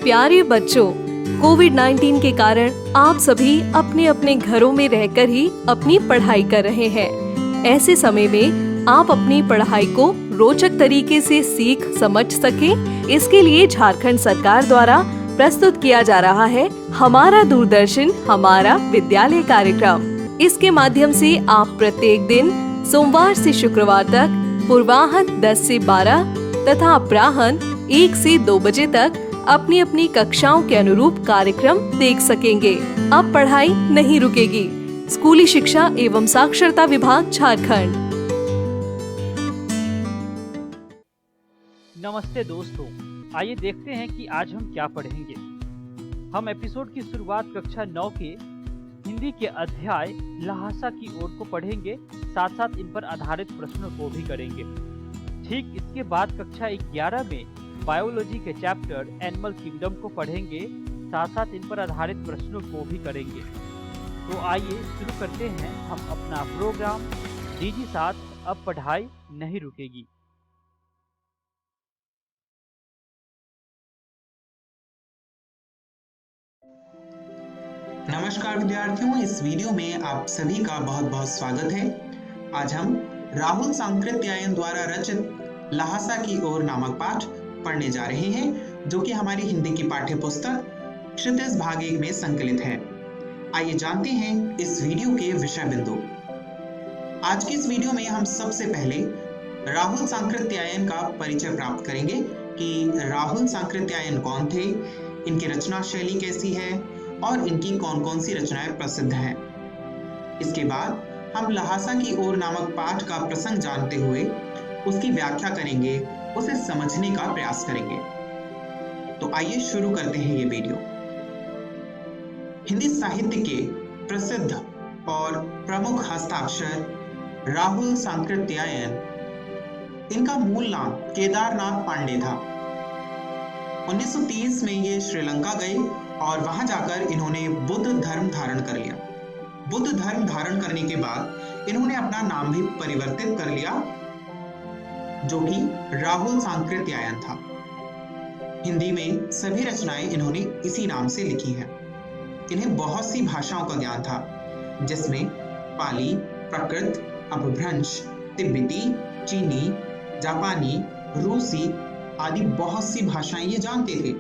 प्यारे बच्चों, कोविड-19 के कारण आप सभी अपने अपने घरों में रहकर ही अपनी पढ़ाई कर रहे हैं। ऐसे समय में आप अपनी पढ़ाई को रोचक तरीके से सीख समझ सकें, इसके लिए झारखंड सरकार द्वारा प्रस्तुत किया जा रहा है हमारा दूरदर्शन हमारा विद्यालय कार्यक्रम। इसके माध्यम से आप प्रत्येक दिन सोमवार से शुक्रवार तक पूर्वाह्न 10 से 12 तथा अपराह्न 1 से 2 बजे तक अपनी अपनी कक्षाओं के अनुरूप कार्यक्रम देख सकेंगे। अब पढ़ाई नहीं रुकेगी। स्कूली शिक्षा एवं साक्षरता विभाग झारखंड। नमस्ते दोस्तों, आइए देखते हैं कि आज हम क्या पढ़ेंगे। हम एपिसोड की शुरुआत कक्षा 9 के हिंदी के अध्याय लहासा की ओर को पढ़ेंगे, साथ साथ इन पर आधारित प्रश्नों को भी करेंगे। ठीक इसके बाद कक्षा 11 में बायोलॉजी के चैप्टर एनिमल किंगडम को पढ़ेंगे, साथ साथ इन पर आधारित प्रश्नों को भी करेंगे। तो आइए शुरू करते हैं हम अपना प्रोग्राम डीजी साथ अब पढ़ाई नहीं रुकेगी। नमस्कार विद्यार्थियों, इस वीडियो में आप सभी का बहुत बहुत स्वागत है। आज हम राहुल सांकृत्यायन द्वारा रचित लहासा की ओर नामक पाठ पढ़ने जा रहे हैं, जो कि हमारी हिंदी की पाठ्य पुस्तक क्षितिज भाग 1 में संकलित है। आइए जानते हैं इस वीडियो के विषय बिंदु। आज की इस वीडियो में हम सबसे पहले राहुल सांकृत्यायन का परिचय प्राप्त करेंगे कि राहुल सांकृत्यायन कौन थे, इनकी रचना शैली कैसी है और इनकी कौन कौन सी रचनाएं प्रसिद्ध हैं। इसके बाद हम लहासा की ओर नामक पाठ का प्रसंग जानते हुए उसकी व्याख्या करेंगे, उसे समझने का प्रयास करेंगे। तो आइए शुरू करते हैं ये वीडियो। हिंदी साहित्य के प्रसिद्ध और प्रमुख हस्ताक्षर राहुल सांकृत्यायन, इनका मूल नाम केदारनाथ पांडे था। 1930 में ये श्रीलंका गए और वहां जाकर इन्होंने बुद्ध धर्म धारण कर लिया। बुद्ध धर्म धारण करने के बाद इन्होंने अपना नाम भी परिवर्तित कर लिया, जो कि राहुल सांकृत्यायन था। हिंदी में सभी रचनाएं इन्होंने इसी नाम से लिखी हैं। इन्हें बहुत सी भाषाओं का ज्ञान था, जिसमें पाली, प्राकृत, अपभ्रंश, तिब्बती, चीनी, जापानी, रूसी आदि बहुत सी भाषाएं ये जानते थे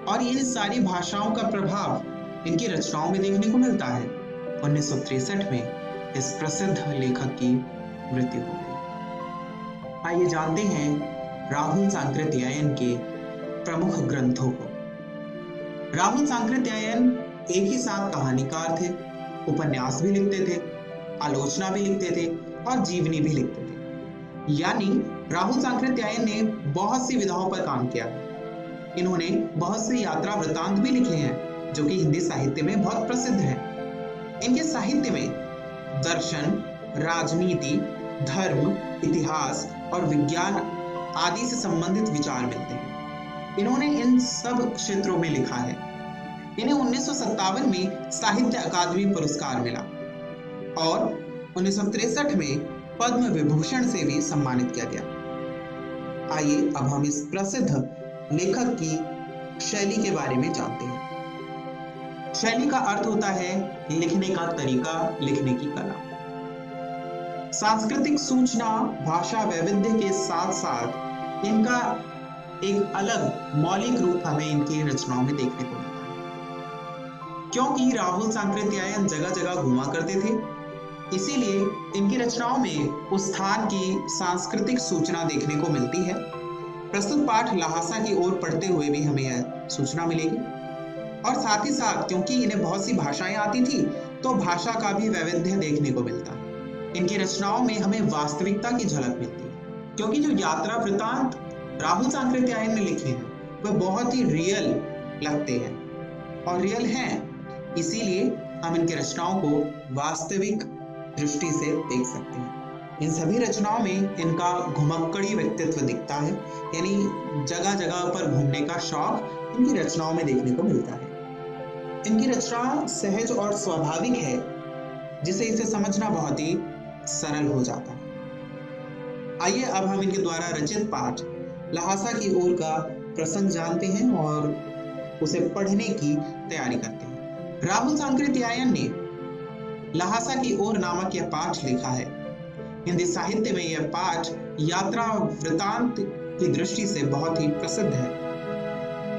और इन सारी भाषाओं का प्रभाव इनकी रचनाओं में देखने को मिलता है। 1963 में इस प्रसिद्ध लेखक की मृत्यु हो गई। आइए जानते हैं राहुल सांकृत्यायन के प्रमुख ग्रंथों को। राहुल सांकृत्यायन एक ही साथ कहानीकार थे, उपन्यास भी लिखते थे, आलोचना भी लिखते थे और जीवनी भी लिखते थे। यानी राहुल सांकृत्यायन ने बहुत सी विधाओं पर काम किया है। इन्होंने बहुत से यात्रा वृत्तांत भी लिखे हैं, जो कि हिंदी साहित्य में बहुत प्रसिद्ध हैं। इनके साहित्य में दर्शन, राजनीति, धर्म, इतिहास और विज्ञान आदि से संबंधित विचार मिलते हैं। इन्होंने इन सब क्षेत्रों में लिखा है। इन्हें 1957 में साहित्य अकादमी पुरस्कार मिला और 1963 में पद्म विभूषण से भी सम्मानित किया गया। आइए अब हम इस प्रसिद्ध लेखक की शैली के बारे में जानते हैं। शैली का अर्थ होता है लिखने का तरीका, लिखने की कला। सांस्कृतिक सूचना, भाषा वैविध्य के साथ साथ इनका एक अलग मौलिक रूप हमें इनकी रचनाओं में देखने को मिलता है। क्योंकि राहुल सांकृत्यायन जगह जगह घुमा करते थे, इसीलिए इनकी रचनाओं में उस स्थान की सांस्कृतिक सूचना देखने को मिलती है। प्रस्तुत पाठ लहासा की ओर पढ़ते हुए भी हमें यह सूचना मिलेगी और साथ ही साथ क्योंकि इन्हें बहुत सी भाषाएं आती थी, तो भाषा का भी वैविध्य देखने को मिलता है। इनकी रचनाओं में हमें वास्तविकता की झलक मिलती है, क्योंकि जो यात्रा वृत्तांत राहुल सांकृत्यायन ने लिखे हैं वह बहुत ही रियल लगते हैं और रियल हैं, इसीलिए हम इनकी रचनाओं को वास्तविक दृष्टि से देख सकते हैं। इन सभी रचनाओं में इनका घुमक्कड़ी व्यक्तित्व दिखता है, यानी जगह जगह पर घूमने का शौक इनकी रचनाओं में देखने को मिलता है। इनकी रचना सहज और स्वाभाविक है, जिसे इसे समझना बहुत ही सरल हो जाता है। आइए अब हम इनके द्वारा रचित पाठ लहासा की ओर का प्रसंग जानते हैं और उसे पढ़ने की तैयारी करते हैं। राहुल सांकृत्यायन ने ल्हासा की ओर नामक यह पाठ लिखा है। हिंदी साहित्य में यह पाठ यात्रा वृतांत की दृष्टि से बहुत ही प्रसिद्ध है।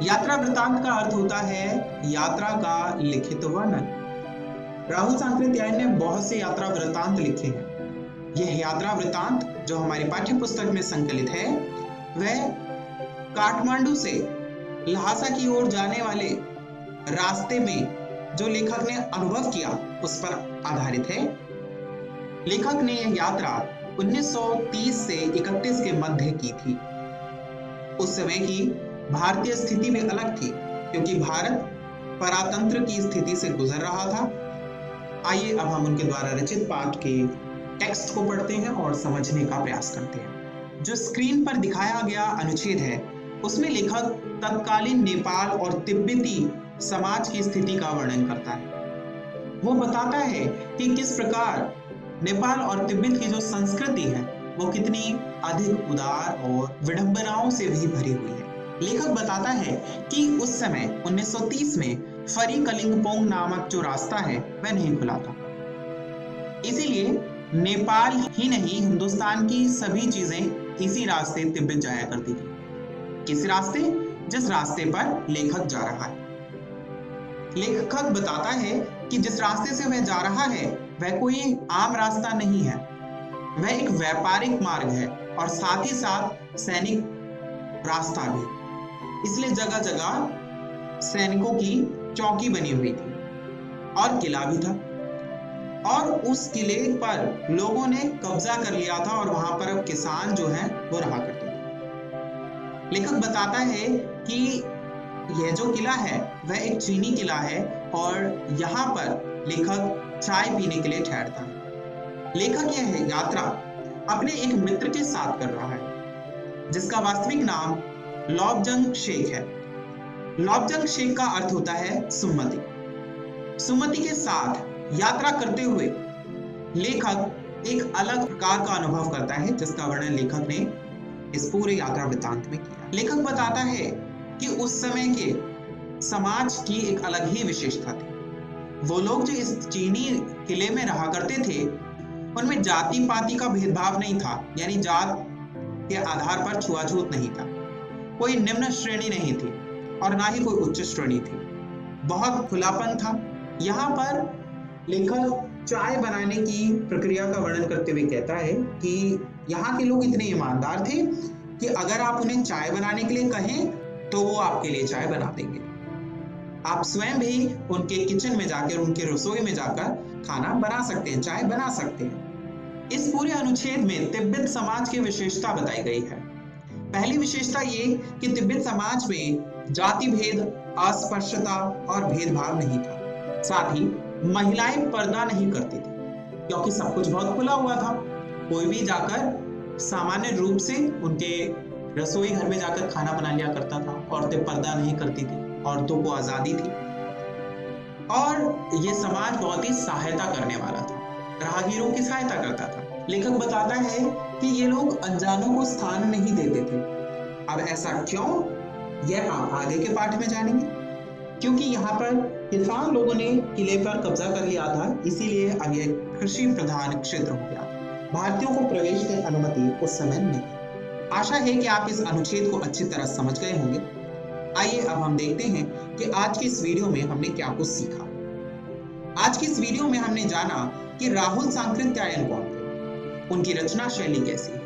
यात्रा वृतांत का अर्थ होता है यात्रा का लिखित वर्णन। राहुल सांकृत्यायन ने बहुत से यात्रा वृतांत लिखे हैं। यह यात्रा वृतांत जो हमारी पाठ्य पुस्तक में संकलित है वह काठमांडू से ल्हासा की ओर जाने वाले रास्ते में जो लेखक ने अनुभव किया उस पर आधारित है। लेखक ने यह यात्रा 1930 से 31 के मध्य की थी। उस समय की भारतीय स्थिति भी अलग थी क्योंकि भारत परातंत्र की स्थिति से गुजर रहा था। आइए अब हम उनके द्वारा रचित पाठ के टेक्स्ट को पढ़ते हैं और समझने का प्रयास करते हैं। जो स्क्रीन पर दिखाया गया अनुच्छेद है उसमें लेखक तत्कालीन नेपाल और तिब्बती समाज की स्थिति का वर्णन करता है। वो बताता है कि किस प्रकार नेपाल और तिब्बत की जो संस्कृति है वो कितनी अधिक उदार और विडंबनाओं से भी भरी हुई है। लेखक बताता है कि उस समय 1930 में फरी कलिंगपोंग नामक जो रास्ता है वह नहीं खुला था। इसीलिए नेपाल ही नहीं हिंदुस्तान की सभी चीजें इसी रास्ते तिब्बत जाया करती थी। किस रास्ते? जिस रास्ते पर लेखक जा रहा है। लेखक बताता है कि जिस रास्ते से वह जा रहा है वह कोई आम रास्ता नहीं है, वह एक व्यापारिक मार्ग है और साथ ही साथ सैनिक रास्ता भी। इसलिए जगह जगह सैनिकों की चौकी बनी हुई थी और किला भी था और उस किले पर लोगों ने कब्जा कर लिया था और वहां पर अब किसान जो हैं वो रहा करते थे। लेखक बताता है कि यह जो किला है वह एक चीनी किला है और यहाँ पर लेखक चाय पीने के लिए ठहरता है। लेखक यह यात्रा अपने एक मित्र के साथ कर रहा है जिसका वास्तविक नाम लॉबजंग शेख है। लॉबजंग शेख का अर्थ होता है सुमति। सुमति के साथ यात्रा करते हुए लेखक एक अलग प्रकार का अनुभव करता है जिसका वर्णन लेखक ने इस पूरे यात्रा वृत्तांत में किया। लेखक बताता है कि उस समय के समाज की एक अलग ही विशेषता थी। वो लोग जो इस चीनी किले में रहा करते थे उनमें जाति पाति का भेदभाव नहीं था, यानी जात के आधार पर छुआछूत नहीं था। कोई निम्न श्रेणी नहीं थी और ना ही कोई उच्च श्रेणी थी। बहुत खुलापन था। यहाँ पर लेखक चाय बनाने की प्रक्रिया का वर्णन करते हुए कहता है कि यहाँ के लोग इतने ईमानदार थे कि अगर आप उन्हें चाय बनाने के लिए कहें तो वो आपके लिए चाय बना देंगे। आप स्वयं भी उनके किचन में जाकर, उनके रसोई में जाकर खाना बना सकते हैं, चाय बना सकते हैं। इस पूरे अनुच्छेद में तिब्बत समाज की विशेषता बताई गई है। पहली विशेषता ये कि तिब्बत समाज में जाति भेद, अस्पृश्यता और भेदभाव नहीं था। साथ ही महिलाएं पर्दा नहीं करती थी क्योंकि सब कुछ बहुत खुला हुआ था। कोई भी जाकर सामान्य रूप से उनके रसोई घर में जाकर खाना बना लिया करता था। औरतें पर्दा नहीं करती थी, औरतों को आजादी थी और ये समाज बहुत ही सहायता करने वाला था, राहगीरों की सहायता करता था। लेखक बताता है कि ये लोग अनजानों को स्थान नहीं देते थे। अब ऐसा क्यों, यह आप आगे के पाठ में जानेंगे। क्योंकि यहाँ पर किसान लोगों ने किले पर कब्जा कर लिया था, इसीलिए अब यह कृषि प्रधान क्षेत्र हो गया। भारतीयों को प्रवेश की अनुमति उस समय नहीं। आशा है कि आप इस अनुच्छेद को अच्छी तरह समझ गए होंगे। आइए अब हम देखते हैं कि आज की इस वीडियो में हमने क्या कुछ सीखा। आज की इस वीडियो में हमने जाना कि राहुल सांकृत्यायन कौन थे, उनकी रचना शैली कैसी है,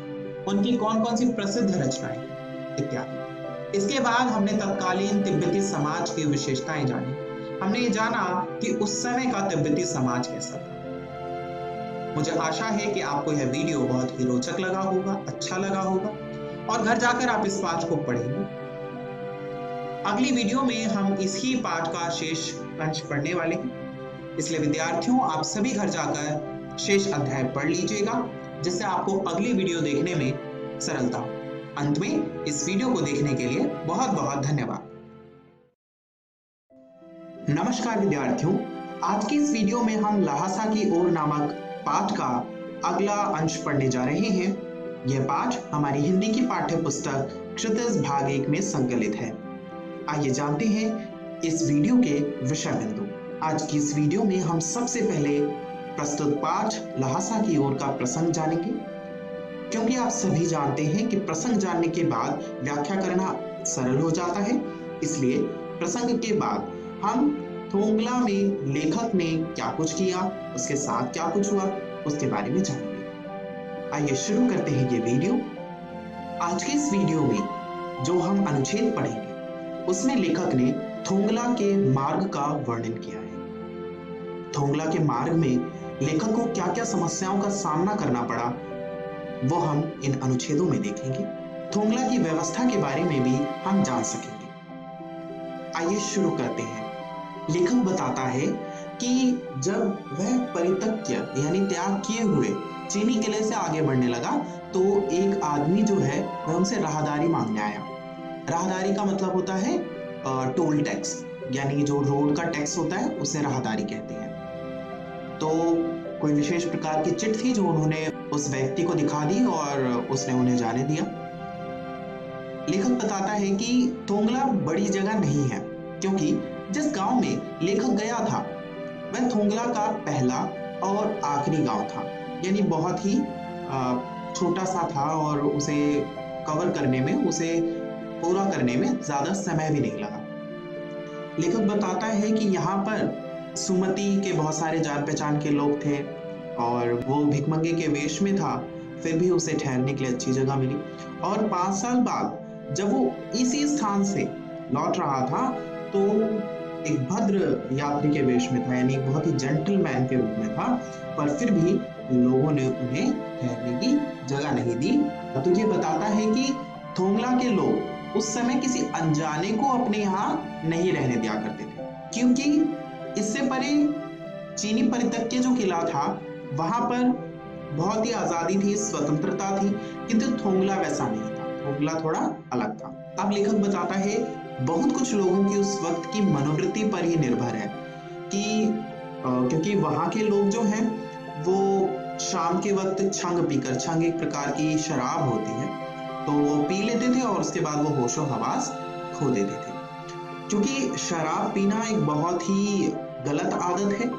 उनकी कौन कौन सी प्रसिद्ध रचनाएं इत्यादि। इसके बाद हमने तत्कालीन तिब्बती समाज की विशेषताएं जानी। हमने ये जाना कि उस समय का तिब्बती समाज कैसा था। मुझे आशा है कि आपको यह वीडियो बहुत ही रोचक लगा होगा, अच्छा लगा होगा और घर जाकर आप इस पाठ को पढ़ेंगे। अगली वीडियो में हम इसी पाठ का शेष अंश पढ़ने वाले हैं, इसलिए विद्यार्थियों आप सभी घर जाकर शेष अध्याय पढ़ लीजिएगा जिससे आपको अगली वीडियो देखने में सरलता हो। अंत में इस वीडियो को देखने के लिए बहुत बहुत धन्यवाद। नमस्कार विद्यार्थियों, आज की इस वीडियो में हम ल्हासा की ओर नामक पाठ का अगला अंश पढ़ने जा रहे हैं। यह पाठ हमारी हिंदी की पाठ्य पुस्तक क्षितिज भाग 1 में संकलित है। आइए जानते हैं इस वीडियो के विषय बिंदु। आज की इस वीडियो में हम सबसे पहले प्रस्तुत पाठ ल्हासा की ओर का प्रसंग जानेंगे, क्योंकि आप सभी जानते हैं कि प्रसंग जानने के बाद व्याख्या करना सरल हो जाता है। इसलिए प्रसंग के बाद हम थोंगला में लेखक ने क्या कुछ किया, उसके साथ क्या कुछ हुआ, उसके बारे में जानेंगे। आइए शुरू करते हैं ये वीडियो। आज के इस वीडियो में जो हम अनुच्छेद पढ़ेंगे उसमें लेखक ने थोंगला के मार्ग का वर्णन किया है। थोंगला के मार्ग में लेखक को क्या क्या समस्याओं का सामना करना पड़ा वो हम इन अनुच्छेदों में देखेंगे। थोंगला की व्यवस्था के बारे में भी हम जान सकेंगे। आइए शुरू करते हैं। लेखक बताता है कि जब वह परित्यक्य यानी त्याग किए हुए चीनी किले से आगे बढ़ने लगा तो एक आदमी जो है वह उनसे राहदारी मांगने आया। राहदारी का मतलब होता है टोल टैक्स, यानी जो रोड का टैक्स होता है उसे राहदारी कहते हैं। तो कोई विशेष प्रकार की चिट थी जो उन्होंने उस व्यक्ति को दिखा दी और उसने उन्हें जाने दिया। लेखक बताता है कि थोंगला बड़ी जगह नहीं है, क्योंकि जिस गांव में लेखक गया था वह थोंगला का पहला और आखिरी गांव था, यानी बहुत ही छोटा सा था और उसे कवर करने में, उसे पूरा करने में ज्यादा समय भी नहीं लगा। लेखक बताता है कि यहाँ पर सुमति के बहुत सारे जान पहचान के लोग थे और वो भिखमंगे के वेश में था, फिर भी उसे ठहरने के लिए अच्छी जगह मिली। और 5 साल बाद जब वो इसी स्थान से लौट रहा था तो एक भद्र यात्री के वेश में था, यानी एक बहुत ही जेंटलमैन के रूप में था, पर फिर भी लोगों ने उन्हें ठहरने की जगह नहीं दी। तो ये बताता है कि थोंगला के लोग उस समय किसी अनजाने को अपने यहाँ नहीं रहने दिया करते थे, क्योंकि इससे परे चीनी परित्यक्य जो किला था वहां पर बहुत ही आजादी थी, स्वतंत्रता थी, किंतु थोंगला वैसा नहीं था। थोंगला थोड़ा अलग था। अब लेखक बताता है बहुत कुछ लोगों की उस वक्त की मनोवृत्ति पर ही निर्भर है कि क्योंकि वहां के लोग जो हैं वो शाम के वक्त छंग पीकर, छंग एक प्रकार की शराब होती है, तो वो पी लेते थे और उसके बाद वो होशो हवास खो देते थे। क्योंकि शराब पीना एक बहुत ही गलत आदत है।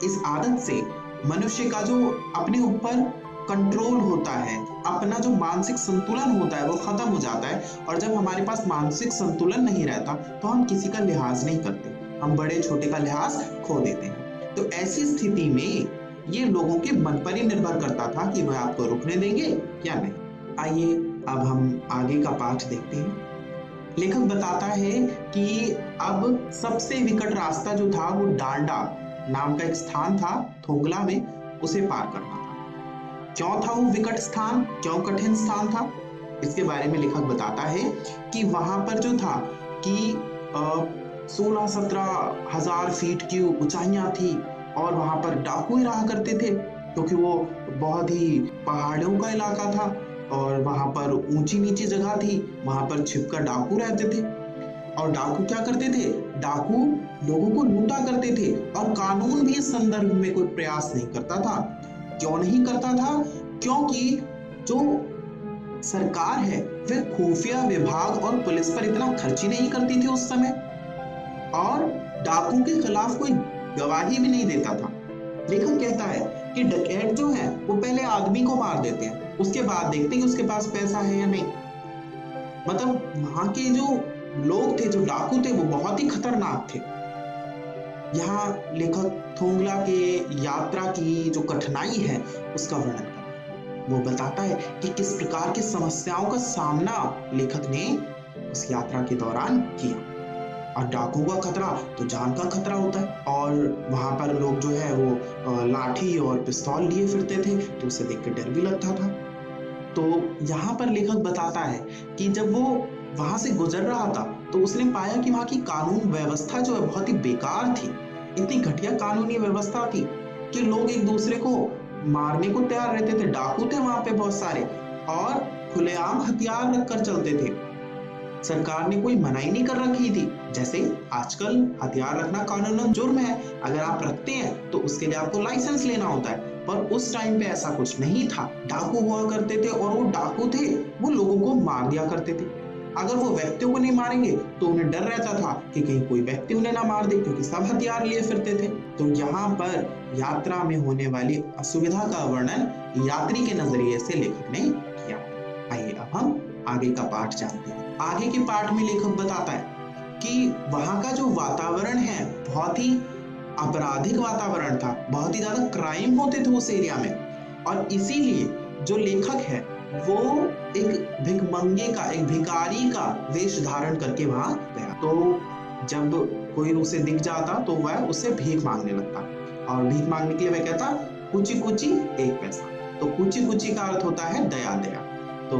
इस आदत से मनुष्य का जो अपने ऊपर कंट्रोल होता है, अपना जो मानसिक संतुलन होता है वो खत्म हो जाता है। और जब हमारे पास मानसिक संतुलन नहीं रहता तो हम किसी का लिहाज नहीं करते, हम बड़े छोटे का लिहाज खो देते हैं। तो ऐसी स्थिति में ये लोगों के मन पर ही निर्भर करता था कि वह आपको रुकने देंगे या नहीं। आइए अब हम आगे का पाठ देखते हैं। लेखक बताता है कि अब सबसे विकट रास्ता जो था वो डांडा नाम का एक स्थान था थोंगला में, उसे पार करना था। क्यों था वो विकट स्थान, क्यों कठिन स्थान था, इसके बारे में लेखक बताता है कि वहां पर जो था कि 16-17 हजार फीट की ऊंचाइयां थी और वहां पर डाकू ही रहा करते थे, क्योंकि वो बहुत ही पहाड़ियों का इलाका था और वहां पर ऊंची नीची जगह थी, वहां पर छिपकर डाकू रहते थे। और डाकू क्या करते थे, डाकू लोगों को लूटा करते थे और कानून भी इस संदर्भ में कोई प्रयास नहीं करता था। क्यों नहीं करता था, क्योंकि जो सरकार है वह खुफिया विभाग और पुलिस पर इतना खर्च ही नहीं करती थी उस समय, और डाकू के खिलाफ कोई गवाही भी नहीं देता था। लेखक कहता है कि डकैत जो है वो पहले आदमी को मार देते हैं, उसके बाद देखते हैं कि उसके पास पैसा है या नहीं। मतलब वहां के जो लोग थे, जो डाकू थे, वो बहुत ही खतरनाक थे। यहाँ लेखक थोंगला के यात्रा की जो कठिनाई है उसका वर्णन करता है। वो बताता है कि किस प्रकार की समस्याओं का सामना लेखक ने उस यात्रा के दौरान किया। और डाकुओं का खतरा तो जान का खतरा होता है, और वहां पर लोग जो है वो लाठी और पिस्तौल लिए फिरते थे, तो उसे देख के डर भी लगता था। तो यहाँ पर लेखक बताता है कि जब वो वहां से गुजर रहा था तो उसने पाया कि वहां की कानून व्यवस्था जो है बहुत ही बेकार थी। इतनी घटिया कानूनी व्यवस्था थी कि लोग एक दूसरे को मारने को तैयार रहते थे। डाकू थे वहां पे बहुत सारे और खुलेआम हथियार रखकर चलते थे। सरकार ने कोई मनाही नहीं कर रखी थी। जैसे आजकल हथियार रखना कानूनन जुर्म है, अगर आप रखते हैं तो उसके लिए आपको लाइसेंस लेना होता है, पर उस टाइम पे ऐसा कुछ नहीं था। डाकू हुआ करते थे और वो डाकू थे वो लोगों को मार दिया करते थे। अगर वो व्यक्तियों को नहीं मारेंगे तो उन्हें डर रहता था कि कहीं कोई व्यक्ति उन्हें ना मार दे, क्योंकि सब हथियार लिए फिरते थे। तो यहाँ पर यात्रा में होने वाली असुविधा का वर्णन यात्री के नजरिए से लेखक ने किया। आइए अब हम आगे का पाठ जानते हैं। आगे के पाठ में लेखक बताता है कि वहां का जो वातावरण है बहुत ही आपराधिक वातावरण था, बहुत ही ज्यादा क्राइम होते थे उस एरिया में, और इसीलिए जो लेखक है वो एक भिखमंगे का, एक भिखारी का वेश धारण करके वहां गया। तो जब कोई उसे दिख जाता तो वह उससे भीख मांगने लगता, और भीख मांगने के लिए वह कहता कुची कुची 1 पैसा। तो कुची कुची का अर्थ होता है दया दया, तो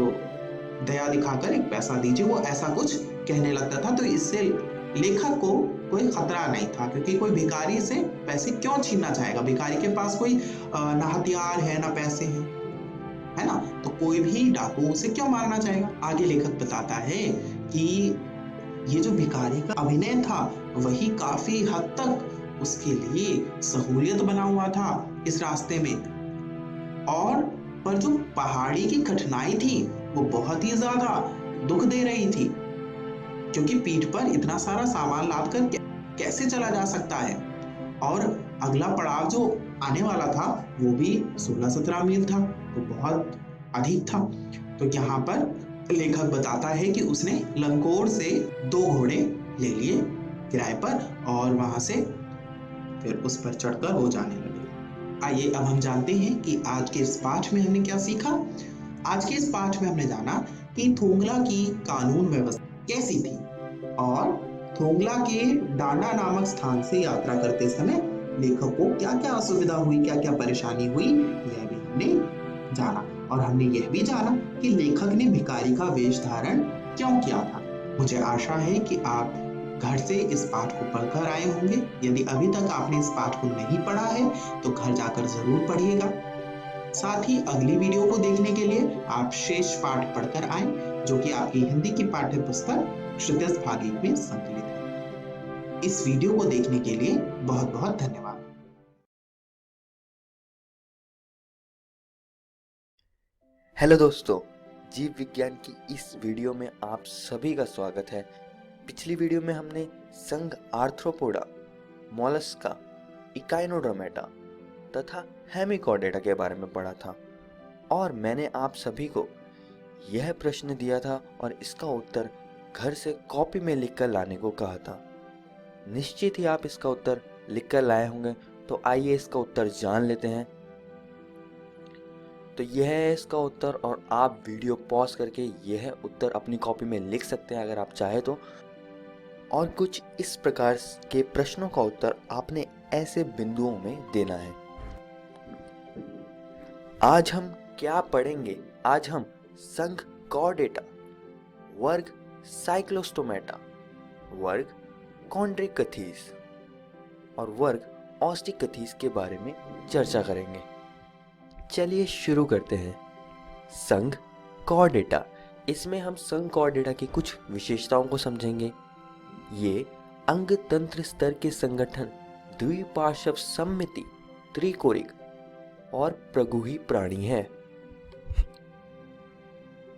दया दिखाकर 1 पैसा दीजिए, वो ऐसा कुछ कहने लगता था। तो इससे लेखक को कोई खतरा नहीं था, क्योंकि कोई भिखारी से पैसे क्यों छीनना चाहेगा। भिखारी के पास कोई ना हथियार है ना पैसे हैं, है ना, तो कोई भी डाकू उसे क्यों मारना चाहेगा। आगे लेखक बताता है कि ये जो भिखारी का अभिनय था वही काफी हद तक उसके लिए सहूलियत बना हुआ था इस रास्ते में, और पर जो पहाड़ी की कठिनाई थी वो बहुत ही ज्यादा दुख दे रही थी, क्योंकि पीठ पर इतना सारा सामान लाद कर कैसे चला जा सकता है। और अगला पड़ाव जो आने वाला था वो भी 16-17 मील था, तो बहुत अधिक था। तो यहाँ पर लेखक बताता है कि उसने लंकोर से 2 घोड़े ले लिए किराए पर, और वहां से फिर उस पर चढ़कर वो जाने लगे। आइए अब हम जानते हैं कि आज के इस पाठ में हमने क्या सीखा। आज के इस पाठ में हमने जाना कि थोंगला की कानून व्यवस्था कैसी थी, और थोंगला के डांडा नामक स्थान से यात्रा करते समय लेखक को क्या क्या असुविधा हुई, क्या क्या परेशानी हुई, यह भी हमने जाना। और हमने यह भी जाना कि लेखक ने भिखारी का वेश धारण क्यों किया था। मुझे आशा है कि आप घर से इस पाठ को पढ़कर आए होंगे। यदि अभी तक आपने इस पाठ को नहीं पढ़ा है तो घर जाकर जरूर पढ़िएगा। साथ ही अगली वीडियो को देखने के लिए आप शेष पाठ पढ़कर आए, जो कि आपकी हिंदी की पाठ्य पुस्तक क्षितिज भागी में संकलित है। इस वीडियो को देखने के लिए बहुत बहुत धन्यवाद। हेलो दोस्तों, जीव विज्ञान की इस वीडियो में आप सभी का स्वागत है। पिछली वीडियो में हमने संघ आर्थ्रोपोडा, मोलस्का, इकाइनोडर्मेटा तथा हेमिकॉर्डेटा के बारे में पढ़ा था, और मैंने आप सभी को यह प्रश्न दिया था और इसका उत्तर घर से कॉपी में लिखकर लाने को कहा था। निश्चित ही आप इसका उत्तर लिखकर लाए होंगे, तो आइए इसका उत्तर जान लेते हैं। तो यह है इसका उत्तर, और आप वीडियो पॉज करके यह उत्तर अपनी कॉपी में लिख सकते हैं अगर आप चाहे तो। और कुछ इस प्रकार के प्रश्नों का उत्तर आपने ऐसे बिंदुओं में देना है। आज हम क्या पढ़ेंगे? आज हम संघ कॉर्डेटा, वर्ग साइक्लोस्टोमेटा, वर्ग कॉन्ड्रिकथीस और वर्ग ऑस्टिकथीस के बारे में चर्चा करेंगे। चलिए शुरू करते हैं। संघ कॉर्डेटा, इसमें हम संघ कॉर्डेटा की कुछ विशेषताओं को समझेंगे। ये अंग तंत्र स्तर के संगठन, द्विपार्श्व सममिति, त्रिकोणिक और प्रगुही प्राणी है।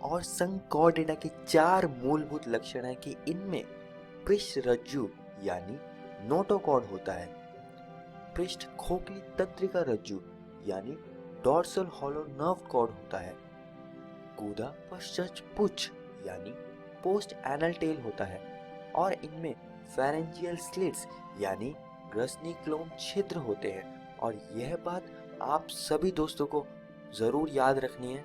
और संघ कॉर्डेटा के 4 मूलभूत लक्षण हैं कि इनमें पृष्ठ रज्जु यानी नोटोकॉर्ड होता है, पृष्ठ खोखली तंत्रिका रज्जु यानी डॉर्सल हॉलो नर्व कॉर्ड होता है, गूदा पश्चात पुच्छ यानी पोस्ट एनल टेल होता है, और इनमें फेरेंजियल स्लिट्स यानी ग्रसनी क्लोम छिद्र होते हैं। और यह बात आप सभी दोस्तों को जरूर याद रखनी है।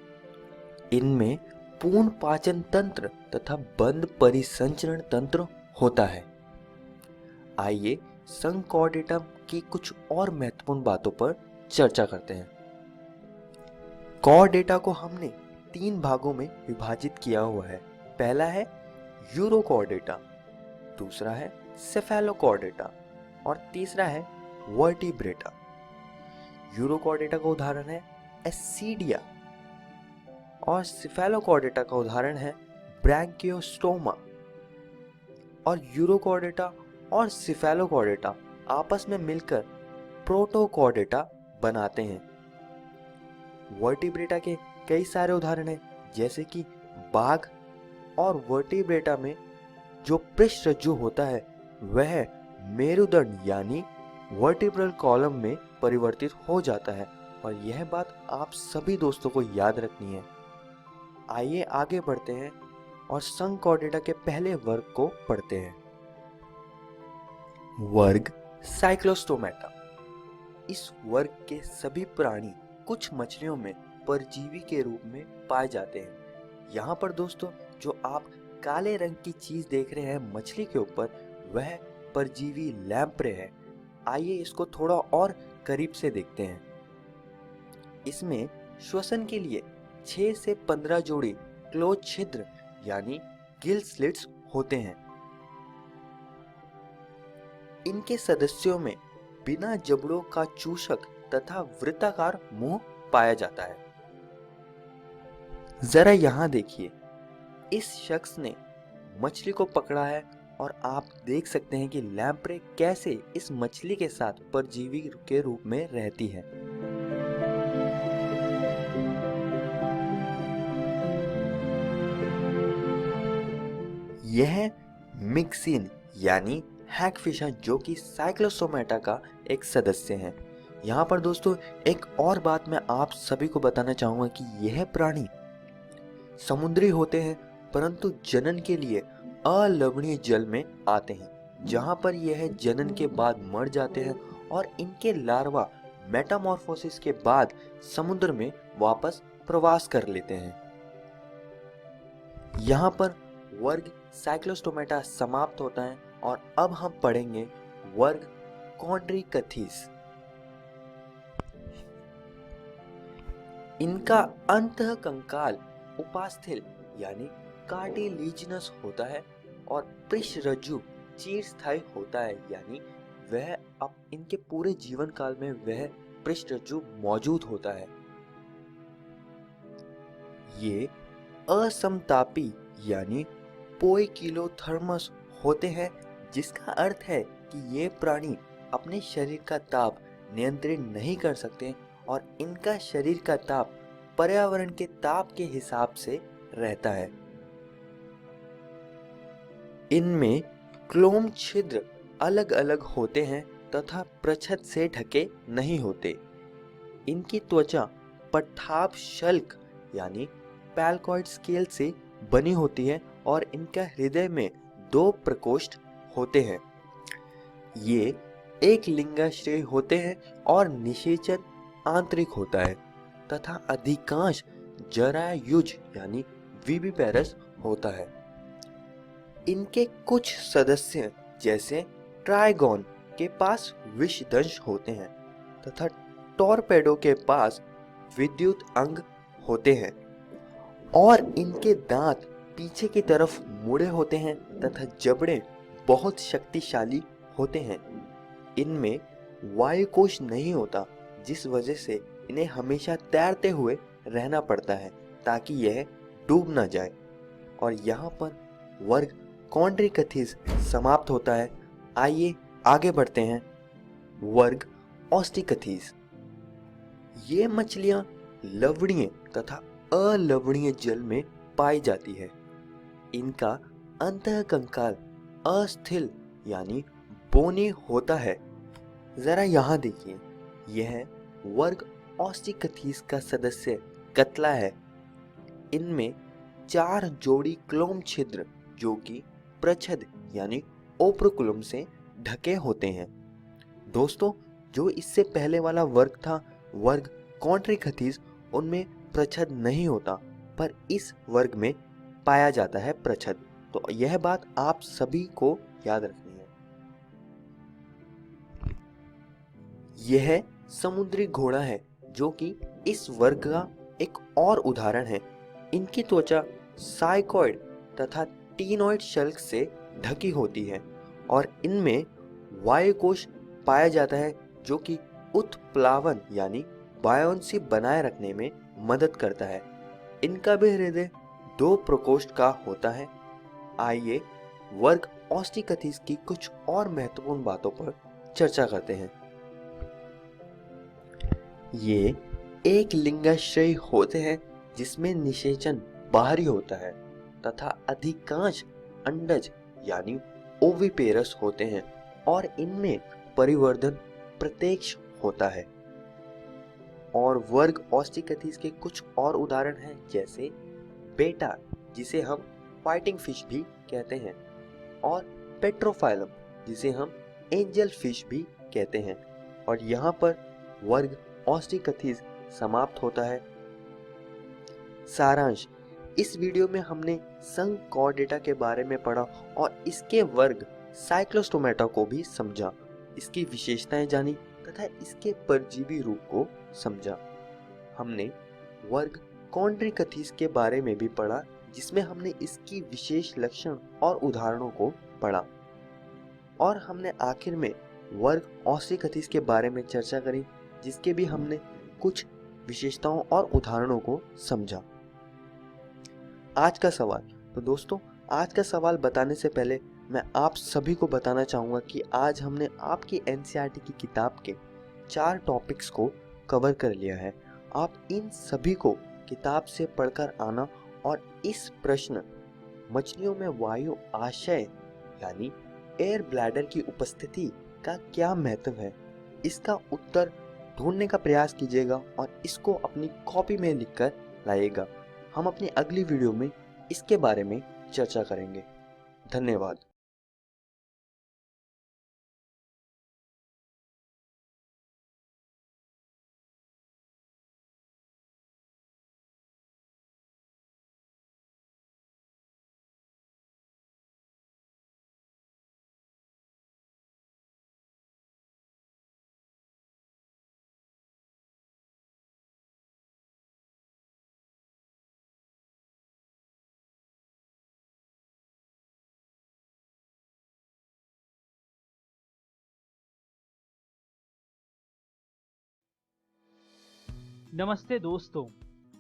इनमें पूर्ण पाचन तंत्र तथा बंद परिसंचरण तंत्र होता है। आइए संघ कॉर्डेटा की कुछ और महत्वपूर्ण बातों पर चर्चा करते हैं। कॉर्डेटा को हमने 3 भागों में विभाजित किया हुआ है। पहला है यूरोकॉर्डेटा, दूसरा है सेफेलोकॉर्डेटा और तीसरा है वर्टिब्रेटा। यूरोकॉर्डेटा का उदाहरण है एसिडिया और सेफेलोकॉर्डेटा का उदाहरण है ब्रैंकियोस्टोमा। और यूरोकॉर्डेटा और सेफेलोकॉर्डेटा आपस में मिलकर प्रोटोकॉर्डेटा बनाते हैं। वर्टिब्रेटा के कई सारे उदाहरण हैं, जैसे कि बाघ, और वर्टिब्रेटा में जो पृष्ठ रज्जु होता है वह मेरुदंड यानी वर्टिब्रल कॉलम में परिवर्तित हो जाता है, और यह बात आप सभी दोस्तों को याद रखनी है। आइए आगे बढ़ते हैं और संघ कॉर्डेटा के पहले वर्ग को पढ़ते हैं। वर्ग साइक्लोस्टोमेटा। इस वर्ग के सभी प्राणी कुछ मछलियों में परजीवी के रूप में पाए जाते हैं। यहाँ पर दोस्तों जो आप काले रंग की चीज देख रहे हैं मछली के ऊपर, वह परजीवी लैम्प्रे है। आइए इसको थोड़ा और करीब से देखते हैं। इसमें श्वसन के लिए 6 से 15 जोड़ी क्लोज छिद्र यानी गिल स्लिट्स होते हैं। इनके सदस्यों में बिना जबड़ों का चूषक तथा वृत्ताकार मुंह पाया जाता है। जरा यहां देखिए, इस शख्स ने मछली को पकड़ा है और आप देख सकते हैं कि लैम्प्रे कैसे इस मछली के साथ परजीवी के रूप में रहती है। यह मिक्सिन यानी हैगफिश जो कि साइक्लोस्टोमेटा का एक सदस्य है। यहाँ पर दोस्तों एक और बात मैं आप सभी को बताना चाहूँगा कि यह प्राणी समुद्री होते हैं, परंतु जनन के लिए अलवणीय जल में आते हैं, जहाँ पर यह जनन के बाद मर जाते हैं और इनके लार्वा मेटामॉर्फोसिस के बाद समुद्र में वापस प्रवास कर लेते हैं। यहाँ पर वर्ग साइक्लोस्टोमेटा समाप्त होता है और अब हम पढ़ेंगे वर्ग कॉन्ड्रिकथीस। इनका अंतः कंकाल उपास्थल यानी कार्टिलेजिनस होता है और पृष्ठ रज्जु चिरस्थायी होता है, यानी वह अब इनके पूरे जीवन काल में वह पृष्ठ रज्जु मौजूद होता है। ये असमतापी यानी पोइकिलोथर्मस होते हैं, जिसका अर्थ है कि ये प्राणी अपने शरीर का ताप नियंत्रित नहीं कर सकते और इनका शरीर का ताप पर्यावरण के ताप के हिसाब से रहता है। इनमें क्लोम छिद्र अलग अलग होते हैं तथा प्रच्छद से ढके नहीं होते। इनकी त्वचा पठाप शल्क यानी पैलकॉइड स्केल से बनी होती है और इनका हृदय में 2 प्रकोष्ठ होते हैं। ये एक लिंगाश्रय होते हैं और निषेचन आंतरिक होता है तथा अधिकांश जरायुज यानी विविपेरस होता है। इनके कुछ सदस्य जैसे ट्राइगोन के पास विषदंश होते हैं तथा टॉर्पेडो के पास विद्युत अंग होते हैं और इनके दांत पीछे की तरफ मुड़े होते हैं तथा जबड़े बहुत शक्तिशाली होते हैं। इनमें वायुकोश नहीं होता, जिस वजह से इन्हें हमेशा तैरते हुए रहना पड़ता है ताकि यह डूब न जाए। और यहाँ पर वर्ग कॉन्ड्रिकथीस समाप्त होता है। आइए आगे बढ़ते हैं। वर्ग ऑस्टिकथीस। ये मछलियां लवणीय तथा अलवणीय जल में पाई जाती है। इनका अंतः कंकाल अस्थिल यानी बोनी होता है। जरा यहाँ देखिए, यह वर्ग ऑस्टिकथीस का सदस्य कतला है। इनमें 4 जोड़ी क्लोम छिद्र जो कि प्रच्छद यानी ओप्रकुलम से ढके होते हैं। दोस्तों जो इससे पहले वाला वर्ग था वर्ग कॉन्ट्रिकथीस, उनमें प्रच्छद नहीं होता, पर इस वर्ग में पाया जाता है प्रच्छद। तो यह बात आप सभी को याद रखनी है। यह समुद्री घोड़ा है जो कि इस वर्ग का एक और उदाहरण है। इनकी त्वचा साइकोइड तथा टीनोइड शल्क से ढकी होती है और इनमें वायुकोश पाया जाता है जो कि उत्प्लावन यानी बायोन्सी बनाए रखने में मदद करता है। इनका भी हृदय 2 प्रकोष्ठ का होता है। आइए वर्ग ऑस्टिकथीस की कुछ और महत्वपूर्ण बातों पर चर्चा करते हैं। ये एक लिंगाश्रयी होते हैं जिसमें निषेचन बाहरी होता है तथा अधिकांश अंडज यानी ओविपेरस होते हैं और इनमें परिवर्धन प्रत्यक्ष होता है। और वर्ग ऑस्टिकथीस के कुछ और उदाहरण हैं, जैसे बेटा जिसे हम फाइटिंग फिश भी कहते हैं और पेट्रोफाइलम जिसे हम एंजल फिश भी कहते हैं। और यहाँ पर वर्ग ऑस्टिकथीस समाप्त होता है। सारांश, इस वीडियो में हमने संघ कॉर्डेटा के बारे में पढ़ा और इसके वर्ग साइक्लोस्टोमेटा को भी समझा, इसकी विशेषताएं जानी तथा इसके परजीवी रूप को समझा। हमने वर्ग कॉन्ड्रिकथीस के बारे में भी पढ़ा, जिसमें हमने इसकी विशेष लक्षण और उदाहरणों को पढ़ा। और हमने आखिर में वर्ग ऑस्टिकथीस के बारे में चर्चा करी, जिसके भी हमने कुछ विशेषताओं और उदाहरणों को समझा। आज का सवाल, तो दोस्तों आज का सवाल बताने से पहले मैं आप सभी को बताना चाहूँगा कि आज हमने आपकी एनसीईआरटी की किताब के 4 टॉपिक्स को कवर कर लिया है। आप इन सभी को किताब से पढ़कर आना और इस प्रश्न मछलियों में वायु आशय यानी एयर ब्लैडर की उपस्थिति का क्या महत्व है, इसका उत्तर ढूंढने का प्रयास कीजिएगा और इसको अपनी कॉपी में लिखकर लाइएगा। हम अपनी अगली वीडियो में इसके बारे में चर्चा करेंगे। धन्यवाद। नमस्ते दोस्तों,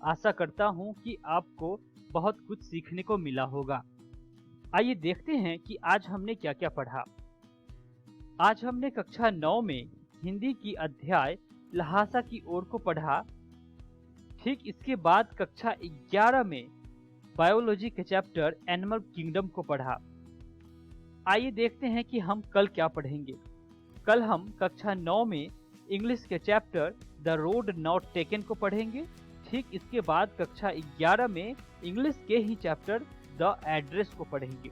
आशा करता हूं कि आपको बहुत कुछ सीखने को मिला होगा। आइए देखते हैं कि आज हमने क्या क्या पढ़ा। आज हमने कक्षा 9 में हिंदी की अध्याय लहासा की ओर को पढ़ा। ठीक इसके बाद कक्षा 11 में बायोलॉजी के चैप्टर एनिमल किंगडम को पढ़ा। आइए देखते हैं कि हम कल क्या पढ़ेंगे। कल हम कक्षा 9 में इंग्लिश के chapter the road not taken को पढ़ेंगे। ठीक इसके बाद कक्षा 11 में इंग्लिश के ही चैप्टर द एड्रेस को पढ़ेंगे।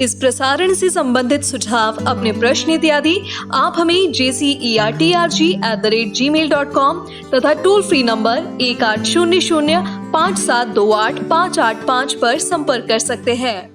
इस प्रसारण से संबंधित सुझाव, अपने प्रश्न इत्यादि आप हमें jcertrg@gmail.com तथा टोल फ्री नंबर 1800 5728 585 पर संपर्क कर सकते हैं।